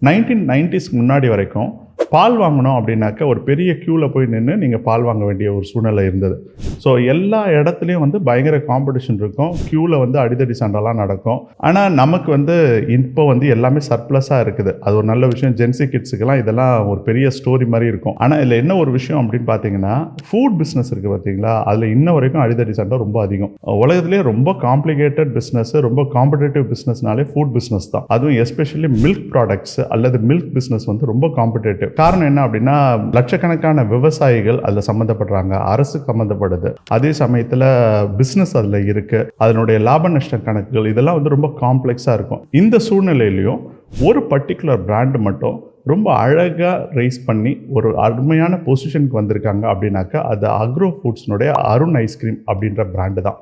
1990s முன்னாடி வரைக்கும் பால் வாங்கணும் அப்படின்னாக்க ஒரு பெரிய க்யூவில் போய் நின்று நீங்கள் பால் வாங்க வேண்டிய ஒரு சூழ்நிலை இருந்தது. ஸோ எல்லா இடத்துலையும் பயங்கர காம்படிஷன் இருக்கும். க்யூவில் அடிதடி சண்டைலாம் நடக்கும். ஆனால் நமக்கு இப்போ எல்லாமே சர்ப்ளஸாக இருக்குது. அது ஒரு நல்ல விஷயம். ஜென்சி கிட்ஸுக்கெல்லாம் இதெல்லாம் ஒரு பெரிய ஸ்டோரி மாதிரி இருக்கும். ஆனால் இதில் என்ன ஒரு விஷயம் அப்படின்னு பார்த்தீங்கன்னா, ஃபுட் பிஸ்னஸ் இருக்குது பார்த்தீங்களா, அதில் இன்ன வரைக்கும் அடிதடி சண்டை ரொம்ப அதிகம். உலகத்திலேயே ரொம்ப காம்ப்ளிகேட்டட் பிஸ்னஸ், ரொம்ப காம்படேட்டிவ் பிஸ்னஸ்னாலே ஃபுட் பிஸ்னஸ் தான். அதுவும் எஸ்பெஷலி மில்க் ப்ராடக்ட்ஸ் அல்லது மில்க் பிஸ்னஸ் ரொம்ப காம்படேட்டிவ். காரணம் என்ன அப்படின்னா, லட்சக்கணக்கான விவசாயிகள் அதில் சம்மந்தப்படுறாங்க, அரசு சம்மந்தப்படுது, அதே சமயத்தில் பிஸ்னஸ் அதில் இருக்கு, அதனுடைய லாப நஷ்ட கணக்குகள் இதெல்லாம் ரொம்ப காம்ப்ளெக்ஸாக இருக்கும். இந்த சூழ்நிலையிலையும் ஒரு பர்டிகுலர் பிராண்டு மட்டும் ரொம்ப அழகாக ரைஸ் பண்ணி ஒரு அருமையான பொசிஷனுக்கு வந்திருக்காங்க அப்படின்னாக்கா அது அக்ரோ ஃபுட்ஸ்னுடைய அருண் ஐஸ்கிரீம் அப்படின்ற பிராண்டு தான்.